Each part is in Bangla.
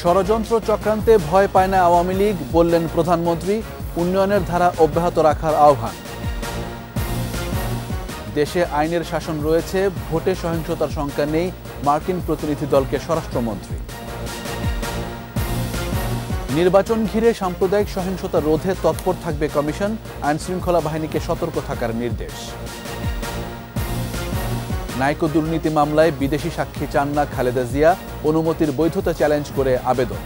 ষড়যন্ত্র চক্রান্তে ভয় পায় না আওয়ামী লীগ, বললেন প্রধানমন্ত্রী। উন্নয়নের ধারা অব্যাহত রাখার আহ্বান। দেশে আইনের শাসন রয়েছে, ভোটে সহিংসতার শঙ্কা নেই, মার্কিন প্রতিনিধি দলকে স্বরাষ্ট্রমন্ত্রী। নির্বাচন ঘিরে সাম্প্রদায়িক সহিংসতা রোধে তৎপর থাকবে কমিশন, আইনশৃঙ্খলা বাহিনীকে সতর্ক থাকার নির্দেশ। নাইকো দুর্নীতি মামলায় বিদেশি সাক্ষী চান না খালেদা জিয়া, অনুমতির বৈধতা চ্যালেঞ্জ করে আবেদন।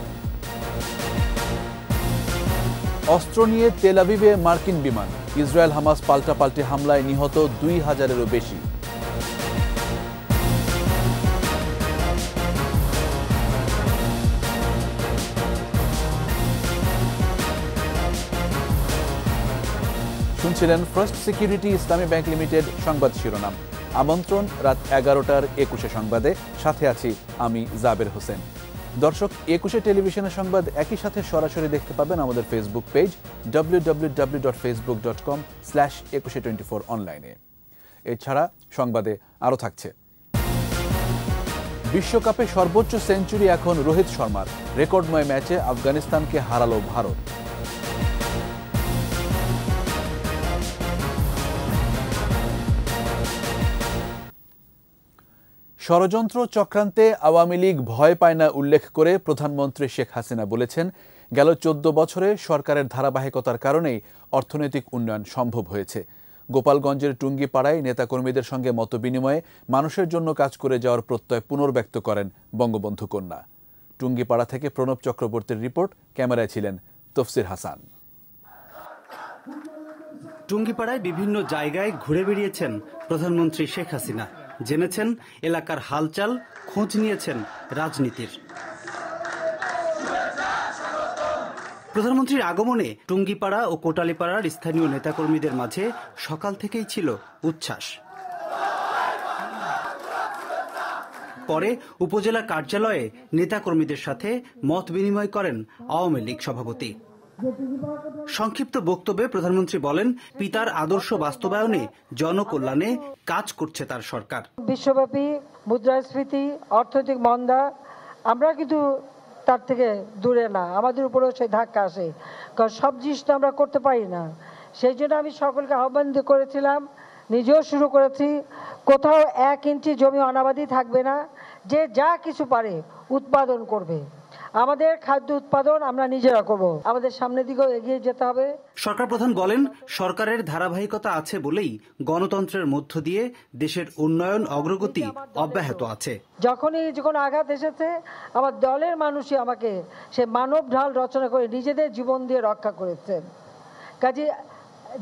অস্ত্র নিয়ে তেল আবিবে মার্কিন বিমান, ইসরায়েল হামাস পাল্টাপাল্টি হামলায় নিহত 2000-এরও বেশি। শুনছিলেন ফার্স্ট সিকিউরিটি ইসলামী ব্যাংক লিমিটেড সংবাদ শিরোনাম। আমন্ত্রণ রাত 11টার 21 সংবাদে, সাথে আছি আমি জাবের হোসেন। দর্শক, 21 টেলিভিশনের সংবাদ একই সাথে সরাসরি দেখতে পাবেন আমাদের ফেসবুক পেজ www.facebook.com/2124 অনলাইনে। এছাড়া সংবাদে আরও থাকছে। বিশ্বকাপে সর্বোচ্চ সেঞ্চুরি এখন রোহিত শর্মার, রেকর্ডময় ম্যাচে আফগানিস্তানকে হারালো ভারত। ষড়যন্ত্র চক্রান্তে আওয়ামী লীগ ভয় পায় না উল্লেখ করে প্রধানমন্ত্রী শেখ হাসিনা বলেছেন, গেল 14 বছরে সরকারের ধারাবাহিকতার কারণেই অর্থনৈতিক উন্নয়ন সম্ভব হয়েছে। গোপালগঞ্জের টুঙ্গিপাড়ায় নেতাকর্মীদের সঙ্গে মতবিনিময়ে মানুষের জন্য কাজ করে যাওয়ার প্রত্যয় পুনর্ব্যক্ত করেন বঙ্গবন্ধু কন্যা। টুঙ্গিপাড়া থেকে প্রণব চক্রবর্তীর রিপোর্ট, ক্যামেরায় ছিলেন তফসির হাসান। টুঙ্গিপাড়ায় বিভিন্ন জায়গায় ঘুরে বেরিয়েছেন প্রধানমন্ত্রী শেখ হাসিনা, জেনেছেন এলাকার হালচাল, খোঁজ নিয়েছেন রাজনীতির। প্রধানমন্ত্রীর আগমনে টুঙ্গিপাড়া ও কোটালীপাড়ার স্থানীয় নেতাকর্মীদের মাঝে সকাল থেকেই ছিল উচ্ছ্বাস। পরে উপজেলা কার্যালয়ে নেতাকর্মীদের সাথে মত বিনিময় করেন আওয়ামী লীগ সভাপতি। সংক্ষিপ্ত বক্তব্যে প্রধানমন্ত্রী বলেন, পিতার আদর্শ বাস্তবায়নে জনকল্যাণে কাজ করছে তার সরকার। বিশ্বব্যাপী মুদ্রাস্ফীতি, অর্থনৈতিক মন্দা, আমরা কিন্তু তার থেকে দূরে না, আমাদের উপরেও সেই ধাক্কা আসে, কারণ সব জিনিস তো আমরা করতে পারি না। সেই জন্য আমি সকলকে আহ্বান করেছিলাম, নিজেও শুরু করেছি, কোথাও 1 ইঞ্চি জমি অনাবাদি থাকবে না, যে যা কিছু পারে উৎপাদন করবে। আমাদের খাদ্য উৎপাদন আমরা নিজেরা করব, আমাদের সামনের দিকেও এগিয়ে যেতে হবে। সরকার প্রধান বলেন, সরকারের ধারাবাহিকতা আছে বলেই গণতন্ত্রের মধ্য দিয়ে দেশের উন্নয়ন অগ্রগতি অব্যাহত আছে। যখনই যে কোনো আঘাত এসেছে, আমার দলের মানুষই আমাকে সে মানব ঢাল রচনা করে নিজেদের জীবন দিয়ে রক্ষা করেছেন। কাজে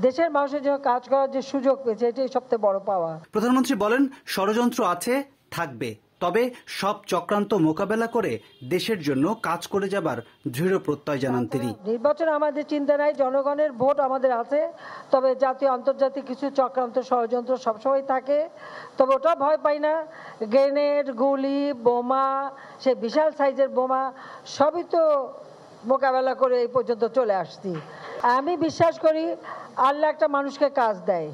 দেশের মানুষের জন্য কাজ করার যে সুযোগ পেয়েছে, এটাই সবচেয়ে বড় পাওয়া। প্রধানমন্ত্রী বলেন, ষড়যন্ত্র আছে, থাকবে, তবে সব চক্রান্ত মোকাবেলা করে দেশের জন্য কাজ করে যাবার দৃঢ় প্রত্যয় জানান তিনি। নির্বাচন আমাদের চিন্তা নাই, জনগণের ভোট আমাদের আছে, তবে জাতীয় আন্তর্জাতিক কিছু চক্রান্ত ষড়যন্ত্র সবসময় থাকে, তবে ওটা ভয় পাই না। গ্রেনেড, গুলি, বোমা, সে বিশাল সাইজের বোমা, সবই তো মোকাবেলা করে এই পর্যন্ত চলে আসছি। আমি বিশ্বাস করি আল্লাহ একটা মানুষকে কাজ দেয়,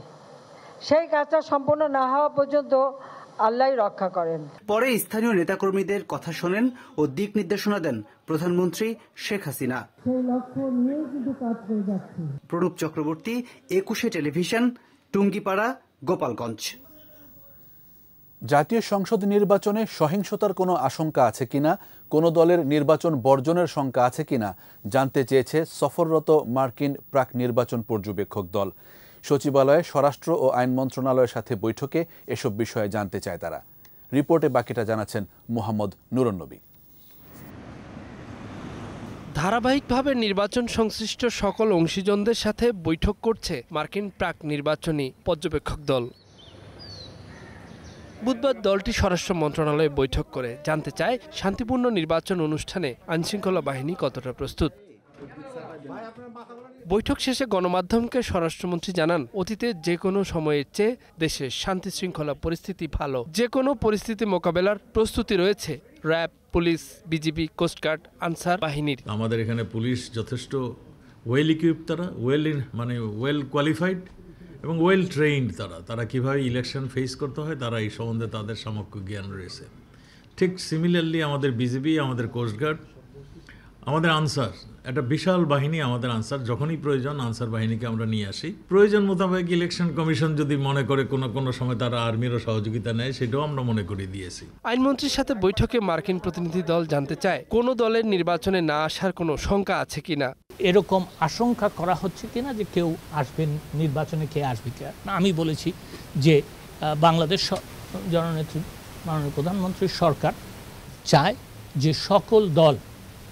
সেই কাজটা সম্পূর্ণ না হওয়া পর্যন্ত আল্লাহই রক্ষা করেন। পরে স্থানীয় নেতাকর্মীদের কথা শোনেন ও দিক নির্দেশনা দেন প্রধানমন্ত্রী শেখ হাসিনা। প্রণব চক্রবর্তী, 21 টেলিভিশন, টুঙ্গিপাড়া, গোপালগঞ্জ। জাতীয় সংসদ নির্বাচনে সহিংসতার কোনো আশঙ্কা আছে কিনা, কোনো দলের নির্বাচন বর্জনের শঙ্কা আছে কিনা জানতে চেয়েছে সফররত মার্কিন প্রাক নির্বাচন পর্যবেক্ষক দল। সচিবালয়ে স্বরাষ্ট্র ও আইন মন্ত্রণালয়ের সাথে বৈঠকে এসব বিষয়ে জানতে চায় তারা। রিপোর্টে বাকিটা জানাচ্ছেন মোহাম্মদ নুরুন্নবী। ধারাবাহিকভাবে নির্বাচন সংশ্লিষ্ট সকল অংশীজনদের সাথে বৈঠক করছে মার্কিন প্রাক নির্বাচনী পর্যবেক্ষক দল। বুধবার দলটি স্বরাষ্ট্র মন্ত্রণালয়ে বৈঠক করে জানতে চায়, শান্তিপূর্ণ নির্বাচন অনুষ্ঠানে আইনশৃঙ্খলা বাহিনী কতটা প্রস্তুত। বৈঠক শেষে গণমাধ্যমকে স্বরাষ্ট্রমন্ত্রী জানান, অতীতে যে কোনো সময়ের চেয়ে দেশের শান্তি শৃঙ্খলা পরিস্থিতি ভালো, যে কোনো পরিস্থিতি মোকাবেলার প্রস্তুতি রয়েছে RAB, police, BGB, coastguard, Ansar বাহিনীর। আমাদের এখানে পুলিশ যথেষ্ট ওয়েল ইকুইপড, তারা ওয়েল কোয়ালিফাইড এবং ওয়েল ট্রেইনড। তারা কীভাবে ইলেকশন ফেস করতে হয় তারা এই সম্বন্ধে তাদের সামগ্রিক জ্ঞান রয়েছে। ঠিক সিমিলারলি আমাদের বিজিবি, আমাদের কোস্টগার্ড আমাদের আনসার একটা বিশাল বাহিনী, আমাদের আনসার যখনই প্রয়োজন আনসার বাহিনীকে আমরা নিয়ে আসি। প্রয়োজন মোতাবেক ইলেকশন কমিশন যদি মনে করে কোনো সময় তারা আর্মিরও সহযোগিতা নেয়, সেটাও আমরা মনে করে দিয়েছি। আইনমন্ত্রীর সাথে বৈঠকে মার্কিন প্রতিনিধি দল জানতে চায় কোনো দলের নির্বাচনে না আসার কোনো শঙ্কা আছে কিনা। এরকম আশঙ্কা করা হচ্ছে কিনা যে কেউ আসবেন নির্বাচনে, কে আসবে কে না। আমি বলেছি যে বাংলাদেশ জননেত্রী মাননীয় প্রধানমন্ত্রীর সরকার চায় যে সকল দল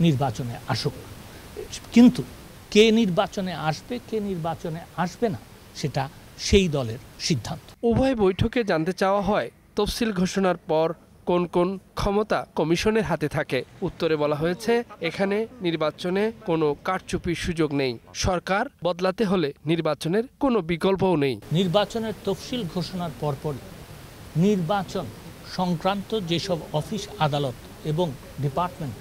নির্বাচনে আসুক, কিন্তু কে নির্বাচনে আসবে কে নির্বাচনে আসবে না সেটা সেই দলের সিদ্ধান্ত। উভয় বৈঠকে জানতে চাওয়া হয় তফসিল ঘোষণার পর কোন কোন ক্ষমতা কমিশনের হাতে থাকে। উত্তরে বলা হয়েছে এখানে নির্বাচনে কোনো কারচুপির সুযোগ নেই, সরকার বদলাতে হলে নির্বাচনের কোনো বিকল্পও নেই। নির্বাচনের তফসিল ঘোষণার পরপরই নির্বাচন সংক্রান্ত যেসব অফিস আদালত এবং ডিপার্টমেন্ট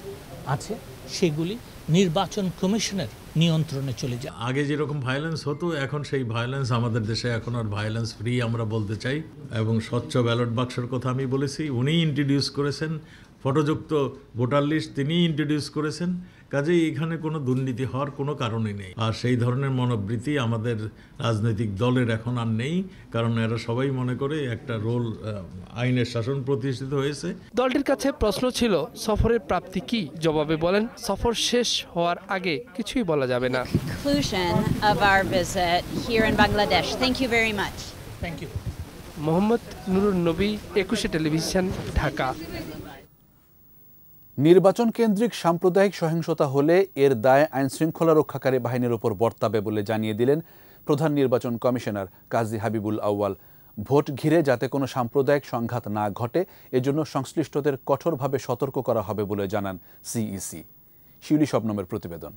আছে সেগুলি নির্বাচন কমিশনের নিয়ন্ত্রণে চলে যায়। আগে যেরকম ভায়োলেন্স হতো, এখন সেই ভায়োলেন্স আমাদের দেশে এখন আর ভায়োলেন্স ফ্রি আমরা বলতে চাই। এবং স্বচ্ছ ব্যালট বাক্সের কথা আমি বলেছি, উনিই ইন্ট্রোডিউস করেছেন। ফটোযুক্ত ভোটার লিস্ট তিনিই ইন্ট্রোডিউস করেছেন। কাজেই এখানে কোনো দুর্নীতি হওয়ার কোনো কারণই নেই। আর সেই ধরনের মনোবৃত্তি আমাদের রাজনৈতিক দলের এখন আর নেই, কারণ এরা সবাই মনে করে একটা রোল আইনের শাসন প্রতিষ্ঠিত হয়েছে। দলটির কাছে প্রশ্ন ছিল সফরের প্রাপ্তি কি, জবাবে বলেন সফর শেষ হওয়ার আগে কিছুই বলা যাবে না। Conclusion of our visit here in Bangladesh. Thank you very much. Thank you. Mohammad Nurun Nabi, 21 television, Dhaka. নির্বাচন কেন্দ্রিক সাম্প্রদায়িক সহিংসতা হলে এর দায় আইনশৃঙ্খলা রক্ষাকারী বাহিনীর উপর বর্তাবে বলে জানিয়ে দিলেন প্রধান নির্বাচন কমিশনার কাজী হাবিবুল আউয়াল। ভোট ঘিরে যাতে কোনো সাম্প্রদায়িক সংঘাত না ঘটে এজন্য সংশ্লিষ্টদের কঠোরভাবে সতর্ক করা হবে বলে জানান সিইসি। শিউলি শবনমের প্রতিবেদন।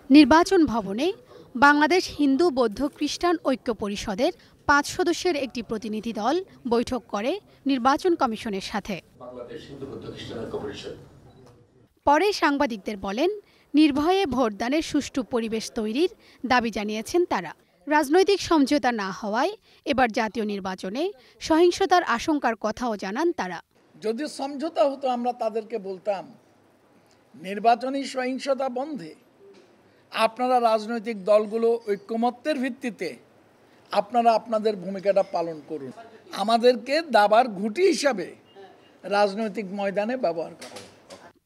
নির্বাচন ভবনে বাংলাদেশ হিন্দু বৌদ্ধ খ্রিস্টান ঐক্য পরিষদের 5 সদস্যের একটি প্রতিনিধি দল বৈঠক করে নির্বাচন কমিশনের সাথে। পরে সাংবাদিকদের বলেন, নির্ভয়ে ভোটদানের সুষ্ঠু পরিবেশ তৈরির দাবি জানিয়েছেন তারা। রাজনৈতিক সমঝোতা না হওয়ায় এবার জাতীয় নির্বাচনে সহিংসতার আশঙ্কার কথাও জানান তারা। যদি সমঝোতা হতো আমরা তাদেরকে বলতাম নির্বাচনী সহিংসতা বন্ধে আপনারা রাজনৈতিক দলগুলো ঐক্যমত্যের ভিত্তিতে আপনারা আপনাদের ভূমিকাটা পালন করুন, আমাদেরকে দাবার ঘুঁটি হিসাবে রাজনৈতিক ময়দানে ব্যবহার করা।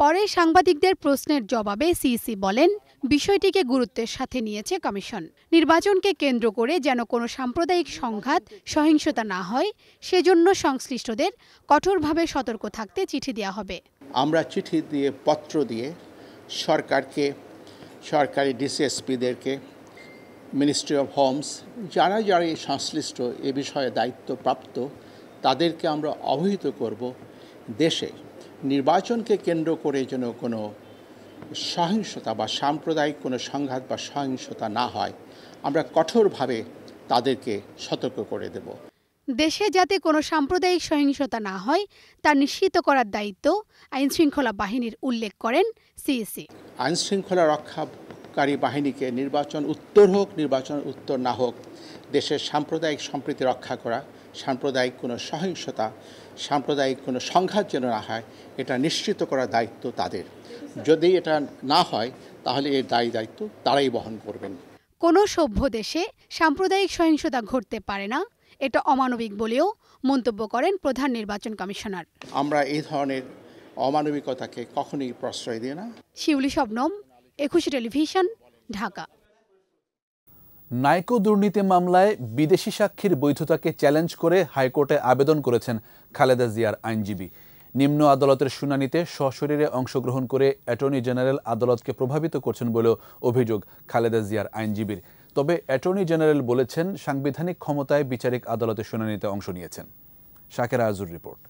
পরে সাংবাদিকদের প্রশ্নের জবাবে সিইসি বলেন, বিষয়টিকে গুরুত্বের সাথে নিয়েছে কমিশন। নির্বাচনকে কেন্দ্র করে যেন কোনো সাম্প্রদায়িক সংঘাত সহিংসতা না হয় সেজন্য সংশ্লিষ্টদের কঠোরভাবে সতর্ক থাকতে চিঠি দেওয়া হবে। আমরা চিঠি দিয়ে পত্র দিয়ে সরকারকে, সরকারি ডিসিএসপিদেরকে, মিনিস্ট্রি অফ হোমস, যারা যারা এই সংশ্লিষ্ট এ বিষয়ে দায়িত্বপ্রাপ্ত তাদেরকে আমরা অবহিত করব দেশে নির্বাচনকে কেন্দ্র করে যেন কোনো সহিংসতা বা সাম্প্রদায়িক কোনো সংঘাত বা সহিংসতা না হয়, আমরা কঠোরভাবে তাদেরকে সতর্ক করে দেব। দেশে যাতে কোনো সাম্প্রদায়িক সহিংসতা না হয় তা নিশ্চিত করার দায়িত্ব আইনশৃঙ্খলা বাহিনীর উল্লেখ করেন সিইসি। আইনশৃঙ্খলা রক্ষাকারী বাহিনীকে নির্বাচন উত্তর হোক নির্বাচন উত্তর না হোক দেশের সাম্প্রদায়িক সম্প্রীতি রক্ষা করা, সাম্প্রদায়িক কোনো সহিংসতা, সাম্প্রদায়িক কোনো সংঘাত যেন না হয় এটা নিশ্চিত করার দায়িত্ব তাদের। যদি এটা না হয় তাহলে এর দায়িত্ব তারাই বহন করবেন। কোনো সভ্য দেশে সাম্প্রদায়িক সহিংসতা ঘটতে পারে না, এটা অমানবিক বলেও মন্তব্য করেন প্রধান নির্বাচন কমিশনার। আমরা এই ধরনের অমানবিকতাকে কখনোই প্রশ্রয় দিই না। শিউলি শবনম, 21 টেলিভিশন, ঢাকা। নাইকো দুর্নীতি মামলায় বিদেশি সাক্ষীর বৈধতাকে চ্যালেঞ্জ করে হাইকোর্টে আবেদন করেছেন খালেদা জিয়ার আইনজীবী। নিম্ন আদালতের শুনানিতে সশরীরে অংশগ্রহণ করে অ্যাটর্নি জেনারেল আদালতকে প্রভাবিত করছেন বলেও অভিযোগ খালেদা জিয়ার আইনজীবীর। তবে অ্যাটর্নি জেনারেল বলেছেন সাংবিধানিক ক্ষমতায় বিচারিক আদালতের শুনানিতে অংশ নিয়েছেন। শাকেরা আজুর রিপোর্ট।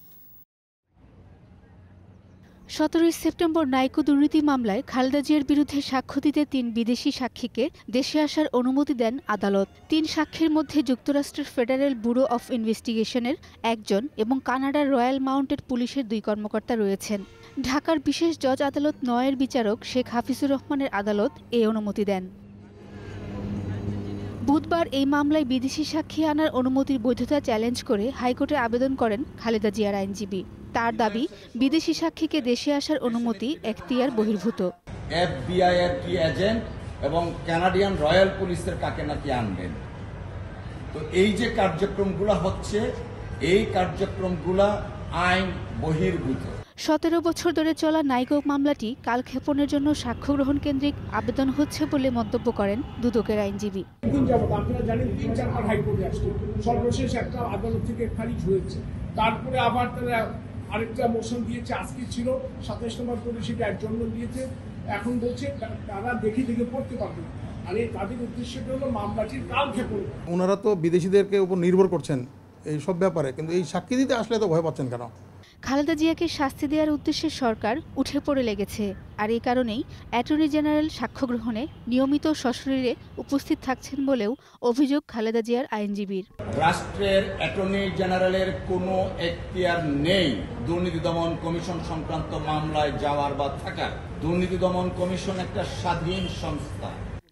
17 সেপ্টেম্বর নাইকো দুর্নীতি মামলায় খালেদা জিয়ার বিরুদ্ধে সাক্ষ্য দিতে 3 বিদেশি সাক্ষীকে দেশে আসার অনুমতি দেন আদালত। 3 সাক্ষীর মধ্যে যুক্তরাষ্ট্রের ফেডারেল ব্যুরো অফ ইনভেস্টিগেশনের একজন এবং কানাডার রয়্যাল মাউন্টেড পুলিশের 2 কর্মকর্তা রয়েছেন। ঢাকার বিশেষ জজ আদালত 9-এর বিচারক শেখ হাফিজুর রহমানের আদালত এই অনুমতি দেন। বুধবার এই মামলায় বিদেশি সাক্ষী আনার অনুমতির বৈধতা চ্যালেঞ্জ করে হাইকোর্টে আবেদন করেন খালেদা জিয়ার আইনজীবী। তার দাবি, বিদেশি সাক্ষীকে দেশে আসার অনুমতি এখতিয়ার বহির্ভূত। FBI এর কি এজেন্ট এবং কানাডিয়ান রয়্যাল পুলিশের কাকে নাকি আনবেন। তো এই যে কার্যক্রমগুলো হচ্ছে, এই কার্যক্রমগুলা আইন বহির্ভূত। 17 বছর ধরে চলা নাইকো মামলাটি কালক্ষেপণের জন্য সাক্ষ্য গ্রহণ কেন্দ্রিক আবেদন হচ্ছে বলে মন্তব্য করেন দুদকের আইনজীবী। আপনারা জানেন 3-4 বার হাইকোর্টে আসছে, সর্বশেষ একটা আদালত থেকে খারিজ হয়েছে, তারপরে আবার তারা আরেকটা মোশন দিয়েছে, আজকে ছিল 27 নম্বর করে সেটা অ্যাডজর্নমেন্ট দিয়েছে। এখন বলছে তারা দেখে পড়তে পারবে, আর এই তাদের উদ্দেশ্যটা হলো মামলাটির কালক্ষেপণ। ওনারা তো বিদেশিদেরকে উপর নির্ভর করছেন এই সব ব্যাপারে, কিন্তু এই সাক্ষী দিতে আসলে তো ভয় পাচ্ছেন কেন? খালেদা জিয়াকে শাস্তি দেওয়ার উদ্দেশ্যে সরকার উঠে পড়ে লেগেছে, আর এই কারণেই অ্যাটর্নি জেনারেল সাক্ষ্য গ্রহণে নিয়মিত সশরীরে উপস্থিত থাকছেন বলেও অভিযোগ খালেদা জিয়ার আইনজীবীর। রাষ্ট্রের অ্যাটর্নি জেনারেলের কোনো এখতিয়ার নেই দুর্নীতি দমন কমিশন সংক্রান্ত মামলায় যাওয়ার বা থাকার। দুর্নীতি দমন কমিশন একটা স্বাধীন সংস্থা।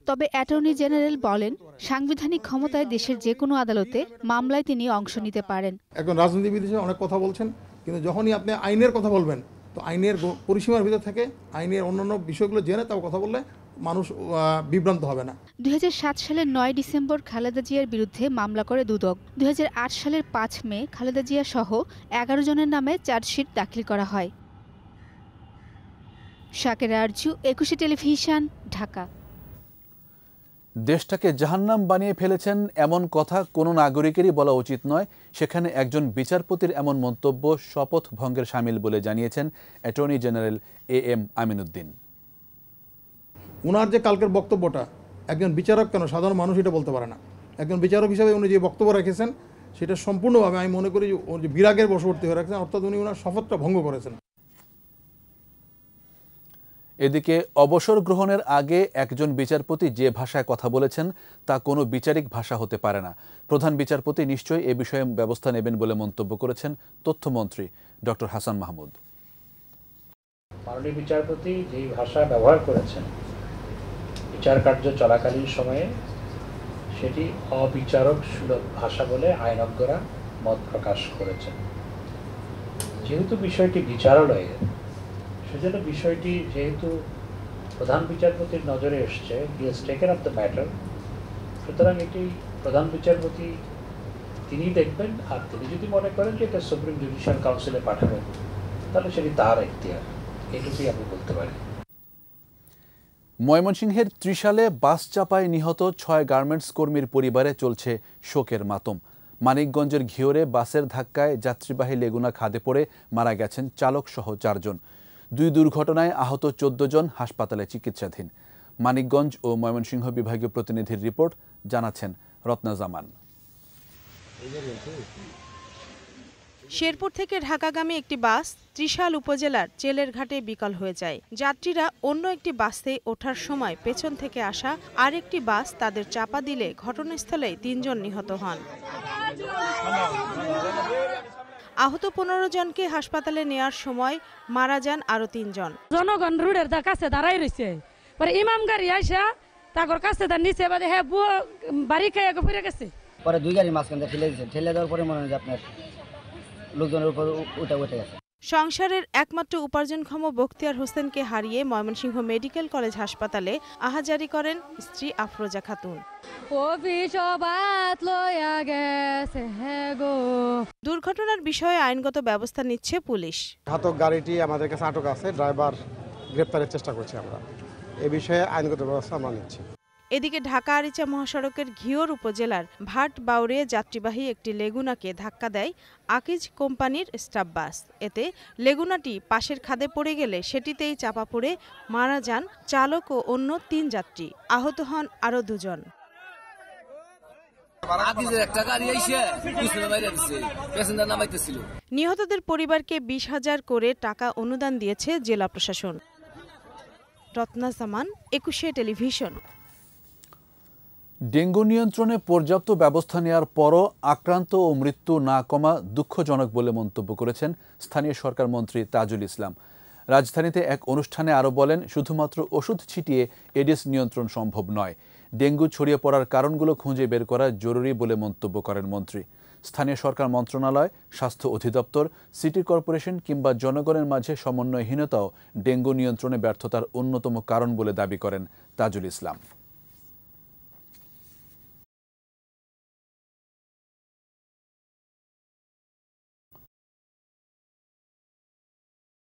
তবে অ্যাটর্নি জেনারেল বলেন, সাংবিধানিক ক্ষমতায় দেশের যে কোনো আদালতে মামলায় তিনি অংশ নিতে পারেন। এখন রাজনীতিবিদ হিসেবে অনেক কথা বলছেন, কিন্তু যখনই আপনি আইনের কথা বলবেন, তো আইনের পরিসীমার ভিতর থেকে আইনের অন্যান্য বিষয়গুলো জেনে তাও কথা বললে মানুষ বিভ্রান্ত হবে না। 2007 সালের 9 ডিসেম্বর খালেদা জিয়ার বিরুদ্ধে মামলা করে দুদক। 2008 সালের 5 মে খালেদা জিয়া সহ 11 জনের নামে চার্জশিট দাখিল করা হয়। শাকেরা আরজু, 21 টেলিভিশন, ঢাকা। দেশটাকে জাহান্নাম বানিয়ে ফেলেছেন এমন কথা কোনো নাগরিকেরই বলা উচিত নয়। সেখানে একজন বিচারপতির এমন মন্তব্য শপথ ভঙ্গের শামিল বলে জানিয়েছেন অ্যাটর্নি জেনারেল AM আমিনুদ্দিন। ওনার যে কালকের বক্তব্যটা, একজন বিচারক কেন সাধারণ মানুষ এটা বলতে পারে না। একজন বিচারক হিসেবে উনি যে বক্তব্য রেখেছেন সেটা সম্পূর্ণভাবে আমি মনে করি যে বিরাগের বশবর্তী হয়ে রাখছেন, অর্থাৎ উনি ওনার শপথটা ভঙ্গ করেছেন। এদিকে অবসর গ্রহণের আগে একজন বিচারপতি যে ভাষায় কথা বলেছেন তা কোনো বিচারিক ভাষা হতে পারে না। প্রধান বিচারপতি নিশ্চয়ই এ বিষয়ে ব্যবস্থা নেবেন বলে মন্তব্য করেছেন তথ্যমন্ত্রী ডক্টর হাসান মাহমুদ। মাননীয় বিচারপতি যেই ভাষা ব্যবহার করেছেন বিচার কার্য চলাকালীন সময়ে, সেটি অবিচারক সুলভ ভাষা বলে আইনজ্ঞরা মত প্রকাশ করেছেন। যেহেতু বিষয়টি বিচারালয়ের, সেজন্য বিষয়টি যেহেতু প্রধান বিচারপতির নজরে এসছে, he has taken up the matter, সুতরাং এটি প্রধান বিচারপতি তিনিই দেখবেন। আর তিনি যদি মনে করেন যে এটা সুপ্রিম জুডিশিয়াল কাউন্সিলে পাঠাবেন, তাহলে সেটি তার এখতিয়ার, এটুকুই আমি বলতে পারি। ময়মনসিংহের ত্রিশালে বাস চাপায় নিহত 6 গার্মেন্টস কর্মীর পরিবারে চলছে শোকের মাতম। মানিকগঞ্জের ঘিওরে বাসের ধাক্কায় যাত্রীবাহী লেগুনা খাদে পড়ে মারা গেছেন চালক সহ 4 জন। 2 দুর্ঘটনায় আহত 14 জন হাসপাতালে চিকিৎসাধীন। মানিকগঞ্জ ও ময়মনসিংহ বিভাগীয় প্রতিনিধির রিপোর্ট, জানাচ্ছেন রত্না জামান। শেরপুর থেকে ঢাকাগামী একটি বাস ত্রিশাল উপজেলার চেলের ঘাটে বিকল হয়ে যায়। যাত্রীরা অন্য একটি বাসে ওঠার সময় পেছন থেকে আসা আরেকটি বাস তাদের চাপা দিলে ঘটনাস্থলেই 3 জন নিহত হন। আহত 15 জনকে হাসপাতালে নেওয়ার সময় মারা যান আরো 3 জন। জনগণ রোডের কাছে দাঁড়াই রয়েছে, পরে ইমাম গাড়ি আইসা তার কাছে নিচে বাদে হ্যাঁ বুয়া বাড়ি খেয়ে ফিরে গেছে। পরে 2 গাড়ি মাঝখানে ঠেলে দিয়েছে, ঠেলে দেওয়ার পরে মনে হয় যে আপনার লোকজনের উপর উঠে গেছে। সংসারের একমাত্র উপার্জনক্ষম বখতিয়ার হোসেনকে হারিয়ে ময়মনসিংহ মেডিকেল কলেজ হাসপাতালে আহাজারি করেন স্ত্রী আফরোজা খাতুন। দুর্ঘটনার বিষয়ে আইনগত ব্যবস্থা নিচ্ছে পুলিশ। ঘাতক গাড়িটি আমাদের কাছে আটক আছে, ড্রাইভার গ্রেপ্তারের চেষ্টা করছি আমরা। এই বিষয়ে আইনগত ব্যবস্থা আমরা নিচ্ছি। এদিকে ঢাকা আরিচা মহাসড়কের ঘিওর উপজেলার ভাট বাউরে যাত্রীবাহী একটি লেগুনাকে ধাক্কা দেয় আকিজ কোম্পানির স্টাফ বাস। এতে লেগুনাটি পাশের খাদে পড়ে গেলে সেটিতেই চাপা পড়ে মারা যান চালক ও অন্য 3 যাত্রী। আহত হন আরো 2 জন। নিহতদের পরিবারকে 20,000 করে টাকা অনুদান দিয়েছে জেলা প্রশাসন। রত্না জামান, 21 টেলিভিশন। ডেঙ্গু নিয়ন্ত্রণে পর্যাপ্ত ব্যবস্থা নেওয়ার পরও আক্রান্ত ও মৃত্যু না কমা দুঃখজনক বলে মন্তব্য করেছেন স্থানীয় সরকার মন্ত্রী তাজুল ইসলাম। রাজধানীতে এক অনুষ্ঠানে আরও বলেন, শুধুমাত্র ওষুধ ছিটিয়ে এডিস নিয়ন্ত্রণ সম্ভব নয়, ডেঙ্গু ছড়িয়ে পড়ার কারণগুলো খুঁজে বের করা জরুরি বলে মন্তব্য করেন মন্ত্রী। স্থানীয় সরকার মন্ত্রণালয়, স্বাস্থ্য অধিদপ্তর, সিটি কর্পোরেশন কিংবা জনগণের মাঝে সমন্বয়হীনতাও ডেঙ্গু নিয়ন্ত্রণে ব্যর্থতার অন্যতম কারণ বলে দাবি করেন তাজুল ইসলাম।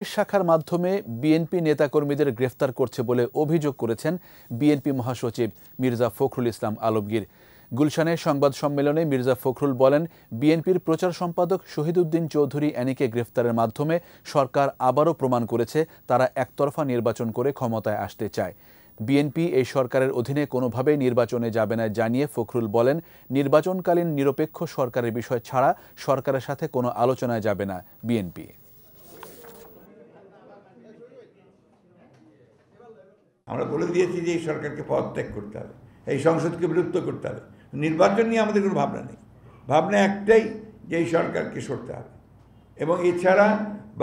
শাখার মাধ্যমে বিএনপি নেতাকর্মীদের গ্রেফতার করছে বলে অভিযোগ করেছেন বিএনপি মহাসচিব মির্জা ফখরুল ইসলাম আলমগীর। গুলশানে সংবাদ সম্মেলনে মির্জা ফখরুল বলেন, বিএনপির প্রচার সম্পাদক শহীদউদ্দিন চৌধুরী অ্যানিকে গ্রেফতারের মাধ্যমে সরকার আবারও প্রমাণ করেছে তারা একতরফা নির্বাচন করে ক্ষমতায় আসতে চায়। বিএনপি এই সরকারের অধীনে কোনোভাবেই নির্বাচনে যাবে না জানিয়ে ফখরুল বলেন, নির্বাচনকালীন নিরপেক্ষ সরকারের বিষয় ছাড়া সরকারের সাথে কোনো আলোচনায় যাবে না বিএনপি। আমরা বলে দিয়েছি যে এই সরকারকে পদত্যাগ করতে হবে, এই সংসদকে বিলুপ্ত করতে হবে। নির্বাচন নিয়ে আমাদের কোনো ভাবনা নেই, ভাবনা একটাই যে এই সরকারকে সরতে হবে, এবং এছাড়া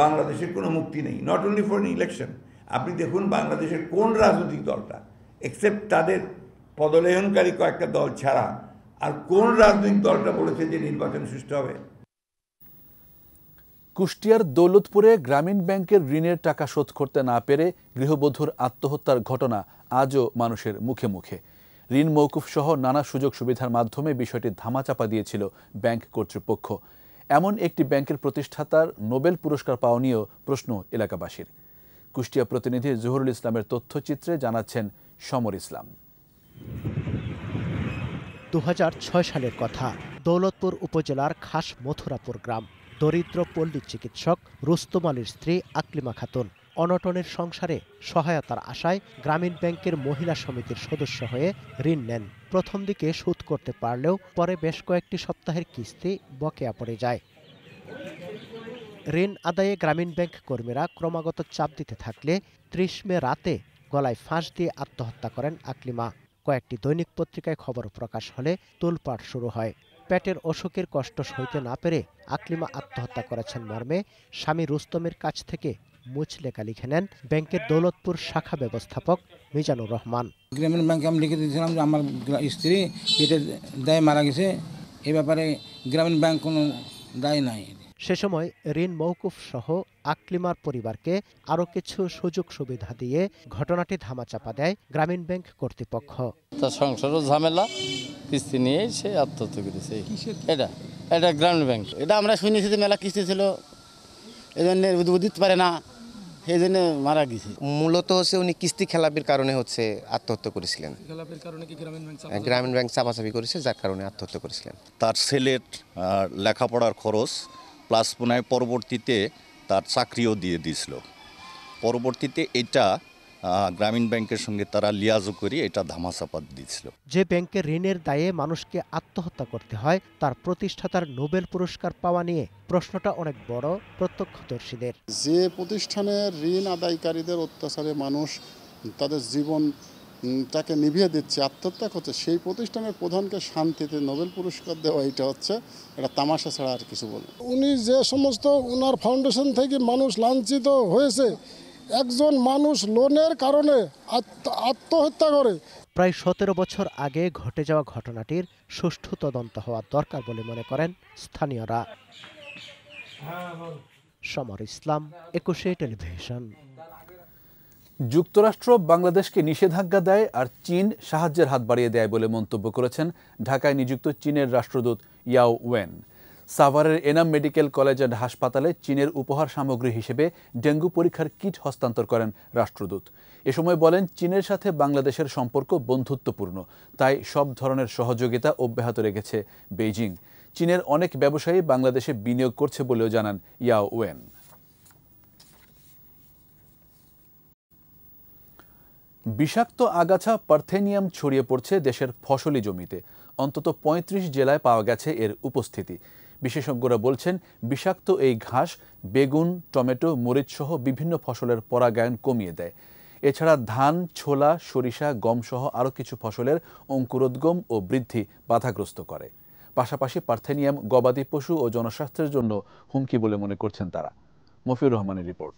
বাংলাদেশের কোনো মুক্তি নেই। নট অনলি ফর ইলেকশন, আপনি দেখুন বাংলাদেশের কোন রাজনৈতিক দলটা এক্সেপ্ট তাদের পদলেহনকারী কয়েকটা দল ছাড়া আর কোন রাজনৈতিক দলটা বলেছে যে নির্বাচন সুষ্ঠু হবে? কুষ্টিয়ার দৌলতপুরে গ্রামীণ ব্যাংকের ঋণের টাকা শোধ করতে না পেরে গৃহবধূর আত্মহত্যার ঘটনা আজও মানুষের মুখে মুখে। ঋণ মওকুফ সহ নানা সুযোগ সুবিধার মাধ্যমে বিষয়টি ধামাচাপা দিয়েছিল ব্যাংক কর্তৃপক্ষ। এমন একটি ব্যাংকের প্রতিষ্ঠাতার নোবেল পুরস্কার পাওয়া নিয়েও প্রশ্ন এলাকাবাসীর। কুষ্টিয়া প্রতিনিধি জহুরুল ইসলামের তথ্যচিত্রে জানাচ্ছেন সমর ইসলাম। 2006 সালের কথা, দৌলতপুর উপজেলার খাস মথুরাপুর গ্রাম। দরিদ্র পল্লী চিকিৎসক রুস্তম আলীর স্ত্রী আকলিমা খাতুন অনটনের সংসারে সহায়তার আশায় গ্রামীণ ব্যাংকের মহিলা সমিতির সদস্য হয়ে ঋণ নেন। প্রথম দিকে শোধ করতে পারলেও পরে বেশ কয়েকটি সপ্তাহের কিস্তি বকেয়া পড়ে যায়। ঋণ আদায়ে গ্রামীণ ব্যাংক কর্মীরা ক্রমাগত চাপ দিতে থাকলে 30 মে রাতে গলায় ফাঁস দিয়ে আত্মহত্যা করেন আকলিমা। কয়েকটি দৈনিক পত্রিকায় খবর প্রকাশ হলে তোলপাড় শুরু হয়। পেটের অসুখের কষ্ট সইতে না পেরে আকলিমা আত্মহত্যা করেছেন মর্মে স্বামী রুস্তমের কাছ থেকে মুচলেখা লিখে নেন ব্যাংকের দৌলতপুর শাখা ব্যবস্থাপক মিজানুর রহমান। গ্রামীণ ব্যাংকে আমি লিখে দিয়েছিলাম যে আমার স্ত্রী পেটের দায়ে মারা গেছে, এ ব্যাপারে গ্রামীণ ব্যাংক কোনো দায় নাই। সে সময় ঋণ মওকুফ সহ আকলিমার পরিবারকে আরও কিছু সুযোগ সুবিধা দিয়ে ঘটনাটি ধামাচাপা দেয় গ্রামীণ ব্যাংক কর্তৃপক্ষ। তার সংসারও ঝামেলা, কিস্তি নিয়ে সে আত্মহত্যা করেছে। এটা গ্রামীণ ব্যাংক। এটা আমরা শুনেছি যে মেলা কিস্তি ছিল, এই জন্য দিতে পারে না, সেই জন্য মারা গেছে। মূলত হচ্ছে উনি কিস্তি খেলাপির কারণে হচ্ছে আত্মহত্যা করেছিলেন। গ্রামীণ ব্যাংক চাপাচাপি করেছে, যার কারণে আত্মহত্যা করেছিলেন। তার ছেলের লেখাপড়ার খরচ প্লাস পুনরায় পরবর্তীতে তার চাকরিও দিয়ে দিয়েছিল। পরবর্তীতে এটা গ্রামীণ ব্যাংকের সঙ্গে তারা লিয়াজও করে এটা ধামাচাপা দিয়েছিল। যে ব্যাংকের ঋণের দায়ে মানুষকে আত্মহত্যা করতে হয় তার প্রতিষ্ঠাতার নোবেল পুরস্কার পাওয়া নিয়ে প্রশ্নটা অনেক বড় প্রত্যক্ষদর্শীদের। যে প্রতিষ্ঠানের ঋণ আদায়কারীদের অত্যাচারে মানুষ তাদের জীবন তাকে নিভিয়ে দিচ্ছে, আত্মহত্যা করছে, সেই প্রতিষ্ঠানের প্রধানকে শান্তিতে নোবেল পুরস্কার দেওয়া এটা হচ্ছে এটা তামাশা ছাড়া আর কিছু বলে। উনি যে সমস্ত ওনার ফাউন্ডেশন থেকে মানুষ লাঞ্ছিত হয়েছে, একজন মানুষ লোনের কারণে আত্মহত্যা করে। প্রায় 17 বছর আগে ঘটে যাওয়া ঘটনাটির সুষ্ঠু তদন্ত হওয়া দরকার বলে মনে করেন স্থানীয়রা। সমর ইসলাম, 21 টেলিভিশন। যুক্তরাষ্ট্র বাংলাদেশকে নিষেধাজ্ঞা দেয় আর চীন সাহায্যের হাত বাড়িয়ে দেয় বলে মন্তব্য করেছেন ঢাকায় নিযুক্ত চীনের রাষ্ট্রদূত ইয়াও ওয়েন। সাভারের এনাম মেডিকেল কলেজ অ্যান্ড হাসপাতালে চীনের উপহার সামগ্রী হিসেবে ডেঙ্গু পরীক্ষার কিট হস্তান্তর করেন রাষ্ট্রদূত। এ সময় বলেন, চীনের সাথে বাংলাদেশের সম্পর্ক বন্ধুত্বপূর্ণ, তাই সব ধরনের সহযোগিতা অব্যাহত রেখেছে বেইজিং। চীনের অনেক ব্যবসায়ী বাংলাদেশে বিনিয়োগ করছে বলেও জানান ইয়াও ওয়েন। বিষাক্ত আগাছা পার্থেনিয়াম ছড়িয়ে পড়ছে দেশের ফসলি জমিতে। অন্তত 35 জেলায় পাওয়া গেছে এর উপস্থিতি। বিশেষজ্ঞরা বলছেন, বিষাক্ত এই ঘাস বেগুন, টমেটো, মরিচ সহ বিভিন্ন ফসলের পরাগায়ন কমিয়ে দেয়। এছাড়া ধান, ছোলা, সরিষা, গম সহ আরও কিছু ফসলের অঙ্কুরোদ্গম ও বৃদ্ধি বাধাগ্রস্ত করে। পাশাপাশি পার্থেনিয়াম গবাদি পশু ও জনস্বাস্থ্যের জন্য হুমকি বলে মনে করছেন তারা। মফিউর রহমানের রিপোর্ট।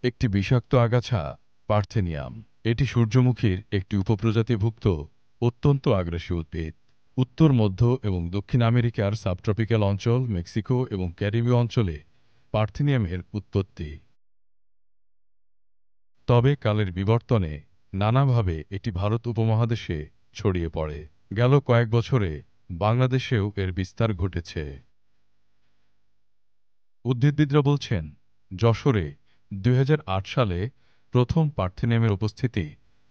একটি বিষাক্ত আগাছা পার্থেনিয়াম। এটি সূর্যমুখীর একটি উপপ্রজাতিভুক্ত অত্যন্ত আগ্রাসী উদ্ভিদ। উত্তর মধ্য এবং দক্ষিণ আমেরিকার সাবট্রপিক্যাল অঞ্চল, মেক্সিকো এবং ক্যারিবীয় অঞ্চলে পার্থেনিয়ামের উৎপত্তি। তবে কালের বিবর্তনে নানাভাবে এটি ভারত উপমহাদেশে ছড়িয়ে পড়ে। গেল কয়েক বছরে বাংলাদেশেও এর বিস্তার ঘটেছে। উদ্ভিদবিদরা বলছেন, যশোরে 2008 সালে প্রথম পার্থেনিয়ামের উপস্থিতি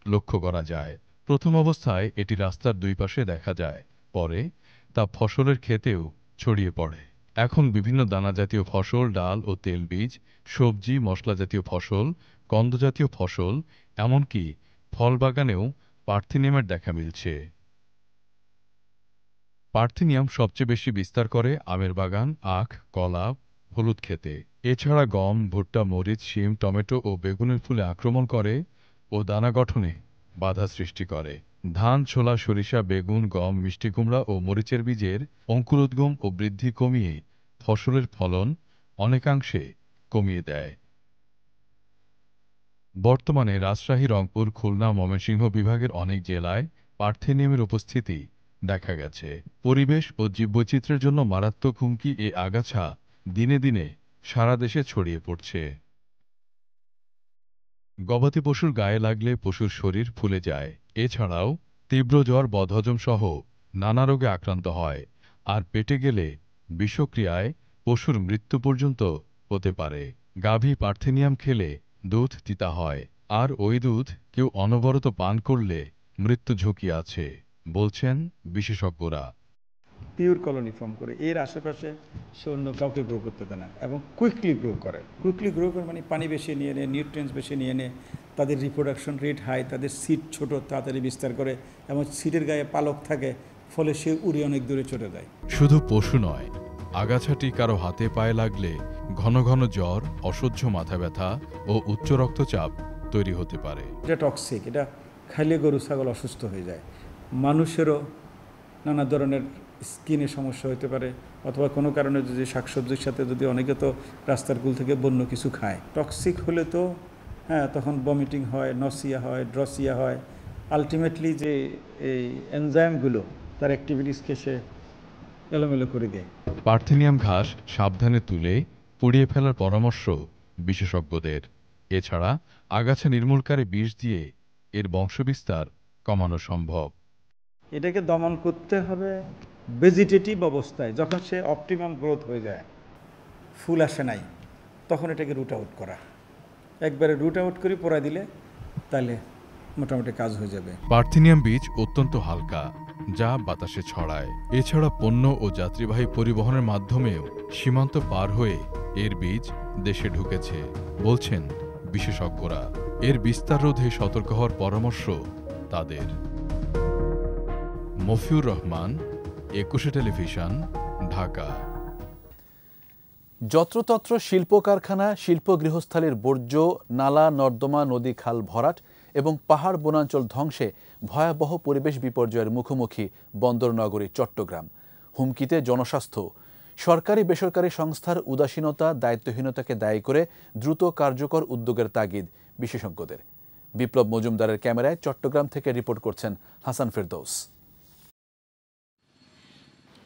লক্ষ্য করা যায়। প্রথম অবস্থায় এটি রাস্তার দুই পাশে দেখা যায়, পরে তা ফসলের ক্ষেতেও ছড়িয়ে পড়ে। এখন বিভিন্ন দানাজাতীয় ফসল, ডাল ও তেলবীজ, সবজি, মশলাজাতীয় ফসল, কন্দজাতীয় ফসল, এমনকি ফল বাগানেও পার্থেনিয়ামের দেখা মিলছে। পার্থেনিয়াম সবচেয়ে বেশি বিস্তার করে আমের বাগান, আখ, কলা, হলুদ ক্ষেতে। এছাড়া গম, ভুট্টা, মরিচ, শিম, টমেটো ও বেগুনের ফুলে আক্রমণ করে ও দানা গঠনে বাধা সৃষ্টি করে। ধান, ছোলা, সরিষা, বেগুন, গম, মিষ্টি কুমড়া ও মরিচের বীজের অঙ্কুরোদ্গম ও বৃদ্ধি কমিয়ে ফসলের ফলন অনেকাংশে কমিয়ে দেয়। বর্তমানে রাজশাহী, রংপুর, খুলনা, ময়মনসিংহ বিভাগের অনেক জেলায় পার্থেনিয়ামের উপস্থিতি দেখা গেছে। পরিবেশ ও জীববৈচিত্র্যের জন্য মারাত্মক হুমকি এ আগাছা দিনে দিনে সারা দেশে ছড়িয়ে পড়ছে। গবাদি পশুর গায়ে লাগলে পশুর শরীর ফুলে যায়। এছাড়াও তীব্র জ্বর, বদহজম সহ নানা রোগে আক্রান্ত হয়, আর পেটে গেলে বিষক্রিয়ায় পশুর মৃত্যু পর্যন্ত হতে পারে। গাভী পার্থেনিয়াম খেলে দুধ তিতা হয়, আর ওই দুধ কেউ অনবরত পান করলে মৃত্যু ঝুঁকি আছে বলছেন বিশেষজ্ঞরা। পিওর কলোনি ফর্ম করে এর আশেপাশে সে অন্য কাউকে গ্রো করতে দেয় না, এবং কুইকলি গ্রো করে। কুইকলি গ্রো করে মানে পানি বেশি নিয়ে নেয়, নিউট্রিয়েন্টস বেশি নিয়ে নেয়, তাদের রিপ্রোডাকশন রেট হাই, তাদের সিড ছোট, তাড়াতাড়ি বিস্তার করে, এবং সিডের গায়ে পালক থাকে, ফলে সে উড়ে অনেক দূরে চলে যায়। শুধু পশু নয়, আগাছাটি কারো হাতে পায়ে লাগলে ঘন ঘন জ্বর, অসহ্য মাথা ব্যথা ও উচ্চ রক্তচাপ তৈরি হতে পারে। এটা টক্সিক, এটা খাইলে গরু ছাগল অসুস্থ হয়ে যায়। মানুষেরও নানা ধরনের স্কিনের সমস্যা হতে পারে, অথবা কোনো কারণে যদি শাকসবজির সাথে যদি অনেকে তো রাস্তার কুল থেকে বন্য কিছু খায়, টক্সিক হলে তো তখন বমিটিং হয়, নসিয়া হয়, ড্রসিয়া হয়। আলটিমেটলি যে এই এনজাইমগুলো তার অ্যাক্টিভিটিসকে সে এলোমেলো করে দেয়। পার্থেনিয়াম ঘাস সাবধানে তুলে পুড়িয়ে ফেলার পরামর্শ বিশেষজ্ঞদের। এছাড়া আগাছা নির্মূলকারী বিষ দিয়ে এর বংশবিস্তার কমানো সম্ভব। এটাকে দমন করতে হবে ভেজিটেটিভ অবস্থায়, যখন সে অপটিমাম গ্রোথ হয়ে যায়, ফুল আসে নাই, তখন এটাকে রুট আউট করা। একবারে রুট আউট করে পোড়া দিলে তাহলে মোটামুটি কাজ হয়ে যাবে। পার্থেনিয়াম বীজ অত্যন্ত হালকা, যা বাতাসে ছড়ায়। এছাড়া পণ্য ও যাত্রীবাহী পরিবহনের মাধ্যমেও সীমান্ত পার হয়ে এর বীজ দেশে ঢুকেছে বলছেন বিশেষজ্ঞরা। এর বিস্তার রোধে সতর্ক হওয়ার পরামর্শ তাদের। মফিউর রহমান, 21 টেলিভিশন, ঢাকা। যত্রতত্র শিল্প কারখানা, শিল্প গৃহস্থালির বর্জ্য, নালা নর্দমা, নদী খাল ভরাট এবং পাহাড় বনাঞ্চল ধ্বংসে ভয়াবহ পরিবেশ বিপর্যয়ের মুখোমুখি বন্দরনগরী চট্টগ্রাম। হুমকিতে জনস্বাস্থ্য। সরকারি বেসরকারি সংস্থার উদাসীনতা, দায়িত্বহীনতাকে দায়ী করে দ্রুত কার্যকর উদ্যোগের তাগিদ বিশেষজ্ঞদের। বিপ্লব মজুমদারের ক্যামেরায় চট্টগ্রাম থেকে রিপোর্ট করছেন হাসান ফেরদৌস।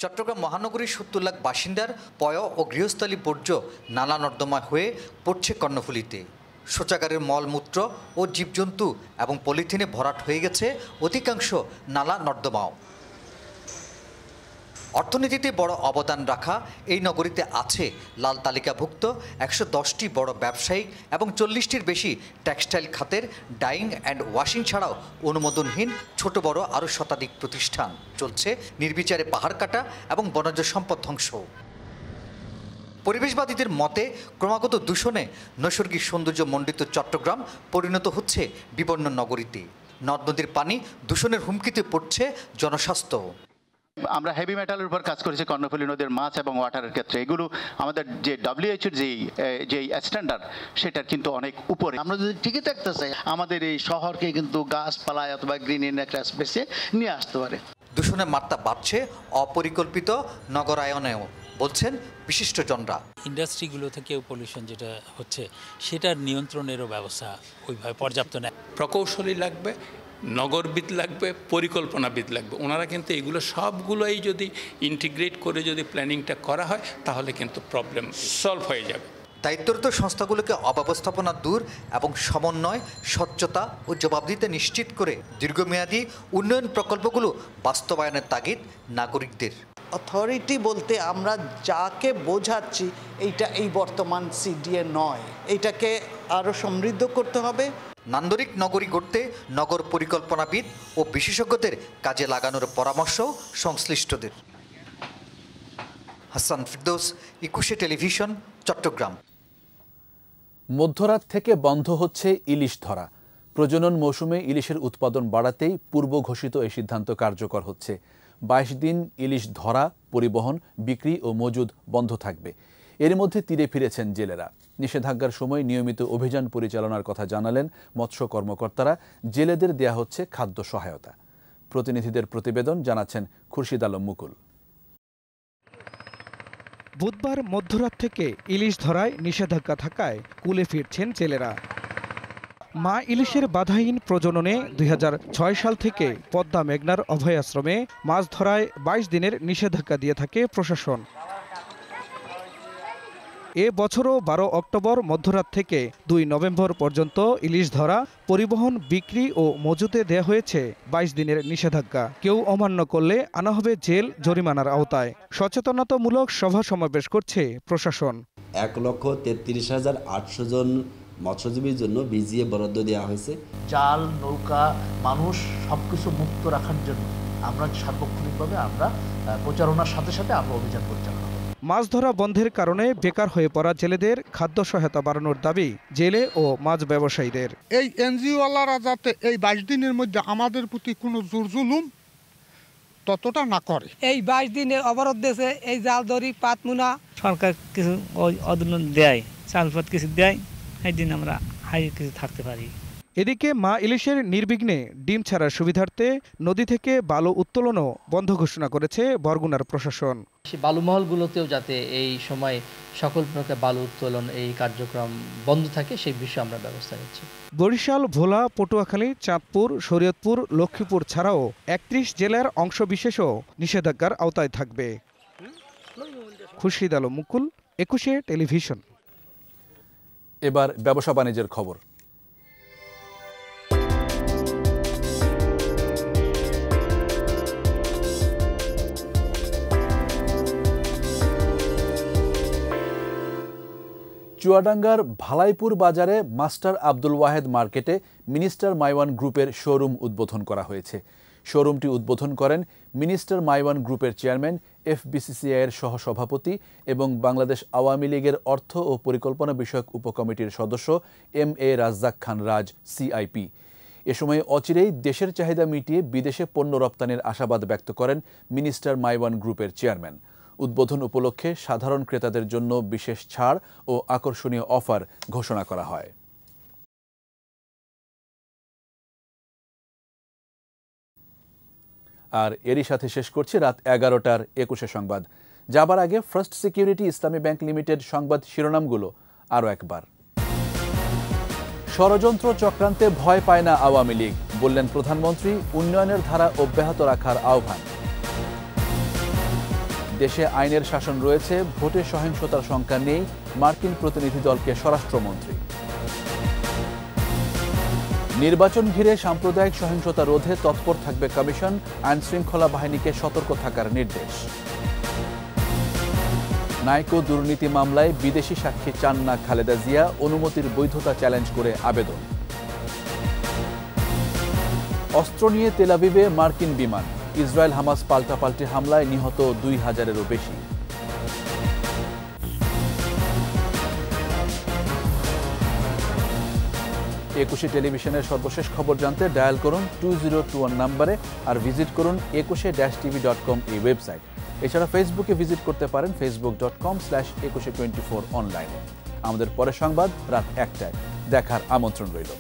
চট্টগ্রাম মহানগরীর ৭০ লাখ বাসিন্দার পয় ও গৃহস্থলী বর্জ্য নালা নর্দমা হয়ে পড়ছে কর্ণফুলীতে। শৌচাগারের মলমূত্র ও জীবজন্তু এবং পলিথিনে ভরাট হয়ে গেছে অধিকাংশ নালা নর্দমাও। অর্থনীতিতে বড় অবদান রাখা এই নগরীতে আছে লাল তালিকাভুক্ত ১১০টি বড় ব্যবসায়িক এবং ৪০টির বেশি টেক্সটাইল খাতের ডাইং অ্যান্ড ওয়াশিং ছাড়াও অনুমোদনহীন ছোট বড় আরও শতাধিক প্রতিষ্ঠান। চলছে নির্বিচারে পাহাড় কাটা এবং বনজ সম্পদ ধ্বংস। পরিবেশবাদীদের মতে ক্রমাগত দূষণে নৈসর্গিক সৌন্দর্য মণ্ডিত চট্টগ্রাম পরিণত হচ্ছে বিপন্ন নগরীতে। নদ নদীর পানি দূষণের হুমকিতে পড়ছে জনস্বাস্থ্য। আমরা হেভি মেটালের উপর কাজ করেছি কর্ণফুলী নদীর মাছ এবং ওয়াটারের ক্ষেত্রে। এগুলো আমাদের যে WHO যে স্ট্যান্ডার্ড সেটার কিন্তু অনেক উপরে। আমরা যদি টিকে থাকতে চাই আমাদের এই শহরকে কিন্তু গাছপালায় অথবা গ্রিন ইন একটা স্পেসে নিয়ে আসতে পারে। দূষণের মাত্রা বাড়ছে অপরিকল্পিত নগরায়নেও বলছেন বিশিষ্টজনরা। ইন্ডাস্ট্রিগুলো থেকেও পলিউশন যেটা হচ্ছে সেটার নিয়ন্ত্রণেরও ব্যবস্থা ওইভাবে পর্যাপ্ত নেই। প্রকৌশলী লাগবে, নগরবিদ লাগবে, পরিকল্পনাবিদ লাগবে। ওনারা কিন্তু এগুলো সবগুলোই যদি ইন্টিগ্রেট করে যদি প্ল্যানিংটা করা হয় তাহলে কিন্তু প্রবলেম সলভ হয়ে যাবে। দায়িত্বরত সংস্থাগুলোকে অব্যবস্থাপনা দূর এবং সমন্বয়, স্বচ্ছতা ও জবাবদিহিতা নিশ্চিত করে দীর্ঘমেয়াদী উন্নয়ন প্রকল্পগুলো বাস্তবায়নের তাগিদ নাগরিকদের। অথরিটি বলতে আমরা যাকে বোঝাচ্ছি এইটা এই বর্তমান সিডিএ নয়, এইটাকে আরও সমৃদ্ধ করতে হবে। নান্দনিক নগরী গড়তে নগর পরিকল্পনাবিদ ও বিশেষজ্ঞদের কাজে লাগানোর পরামর্শ সংশ্লিষ্টদের। হাসান ফিরদৌস, 21 টেলিভিশন, চট্টগ্রাম। মধ্যরাত থেকে বন্ধ হচ্ছে ইলিশ ধরা। প্রজনন মৌসুমে ইলিশের উৎপাদন বাড়াতেই পূর্ব ঘোষিত এই সিদ্ধান্ত কার্যকর হচ্ছে। 22 দিন ইলিশ ধরা, পরিবহন, বিক্রি ও মজুদ বন্ধ থাকবে। এর মধ্যে তীরে ফিরেছেন জেলেরা। নিষেধাজ্ঞার সময় নিয়মিত অভিযান পরিচালনার কথা জানালেন মৎস্য কর্মকর্তারা। জেলেদের দেয়া হচ্ছে খাদ্য সহায়তা। প্রতিনিধিদের প্রতিবেদন জানাচ্ছেন খুরশিদ আলম মুকুল। বুধবার মধ্যরাত থেকে ইলিশ ধরায় নিষেধাজ্ঞা থাকায় কুলে ফিরছেন জেলেরা। মা ইলিশের বাধাহীন প্রজননে 2006 সাল থেকে পদ্মা মেঘনার অভয়াশ্রমে মাছ ধরায় 22 দিনের নিষেধাজ্ঞা দিয়ে থাকে প্রশাসন। এ বছরও 12 অক্টোবর মধ্যরাত থেকে 2 নভেম্বর পর্যন্ত ইলিশ ধরা, পরিবহন, বিক্রি ও মজুতে দেয়া হয়েছে 22 দিনের নিষেধাজ্ঞা। কেউ অমান্য করলে আনা হবে জেল, জরিমানার আওতায়। সচেতনতামূলক সভা সমাবেশ করছে প্রশাসন। 1,33,800 জন মৎস্যজীবীর জন্য বিজিএ বরাদ্দ দেওয়া হয়েছে। জাল, নৌকা, মানুষ সবকিছু মুক্ত রাখার জন্য আমরা সার্বক্ষণিকভাবে আমরা প্রচারণার সাথে সাথে আমরা অভিযান পরিচালনা। মাছ ধরা বন্ধের কারণে বেকার হয়ে পড়া জেলেদের খাদ্য সহায়তা বাড়ানোর দাবি জেলে ও মাছ ব্যবসায়ীদের। এই এনজিওওয়ালারা যাতে এই 22 দিনের মধ্যে আমাদের প্রতি কোনো জোর জুলুম ততটা না করে। এই 22 দিনের অবরোধ দেশে এই জাল দড়ি, পাতমুনা সরকার কিছু অদুলন দেয়, চালপাত কিছু দেয়, এই দিন আমরা হাই কিছু থাকতে পারি। এদিকে মা ইলিশের নির্বিঘ্নে ডিম ছাড়ার সুবিধার্থে নদী থেকে বালু উত্তোলনও বন্ধ ঘোষণা করেছে বরগুনার প্রশাসন। বালুমহলগুলোতেও যাতে এই সময় সকল প্রকার বালু উত্তোলন এই কার্যক্রম বন্ধ থাকে সেই বিষয়ে আমরা ব্যবস্থা নিচ্ছি। বরিশাল, ভোলা, পটুয়াখালী, চাঁদপুর, শরীয়তপুর, লক্ষ্মীপুর ছাড়াও 31 জেলার অংশবিশেষও নিষেধাজ্ঞার আওতায় থাকবে। খুরশিদ আলম মুকুল, 21 টেলিভিশন। এবার ব্যবসা বাণিজ্যের খবর। চুয়াডাঙ্গার ভালাইপুর বাজারে মাস্টার আব্দুল ওয়াহেদ মার্কেটে মিনিস্টার মাইওয়ান গ্রুপের শোরুম উদ্বোধন করা হয়েছে। শোরুমটি উদ্বোধন করেন মিনিস্টার মাইওয়ান গ্রুপের চেয়ারম্যান, এফবিসিসিআইয়ের সহসভাপতি এবং বাংলাদেশ আওয়ামী লীগের অর্থ ও পরিকল্পনা বিষয়ক উপকমিটির সদস্য MA রাজ্জাক খান রাজ, CIP। এ সময় অচিরেই দেশের চাহিদা মিটিয়ে বিদেশে পণ্য রপ্তানির আশাবাদ ব্যক্ত করেন মিনিস্টার মাইওয়ান গ্রুপের চেয়ারম্যান। উদ্বোধন উপলক্ষে সাধারণ ক্রেতাদের জন্য বিশেষ ছাড় ও আকর্ষণীয় অফার ঘোষণা করা হয়। আর এরই সাথে শেষ করছি রাত 11টার 21 সংবাদ। যাবার আগে ফার্স্ট সিকিউরিটি ইসলামী ব্যাংক লিমিটেড সংবাদ শিরোনামগুলো আরও একবার। ষড়যন্ত্র চক্রান্তে ভয় পায় না আওয়ামী লীগ, বললেন প্রধানমন্ত্রী। উন্নয়নের ধারা অব্যাহত রাখার আহ্বান। দেশে আইনের শাসন রয়েছে, ভোটে সহিংসতার শঙ্কা নেই, মার্কিন প্রতিনিধি দলকে স্বরাষ্ট্রমন্ত্রী। নির্বাচন ঘিরে সাম্প্রদায়িক সহিংসতা রোধে তৎপর থাকবে কমিশন, আইনশৃঙ্খলা বাহিনীকে সতর্ক থাকার নির্দেশ। নাইকো দুর্নীতি মামলায় বিদেশি সাক্ষী চান না খালেদা জিয়া, অনুমতির বৈধতা চ্যালেঞ্জ করে আবেদন। অস্ত্র নিয়ে তেল আবিবে মার্কিন বিমান, ইসরায়েল হামাস পাল্টাপাল্টি হামলায় নিহত 2000-এরও বেশি। 21 টেলিভিশনের সর্বশেষ খবর জানতে ডায়াল করুন 2021 নম্বরে, আর ভিজিট করুন 21-tv.com এই ওয়েবসাইট। এছাড়া ফেসবুকে ভিজিট করতে পারেন facebook.com/2124 অনলাইনে। আমাদের পরের সংবাদ রাত 1টায় দেখার আমন্ত্রণ রইল।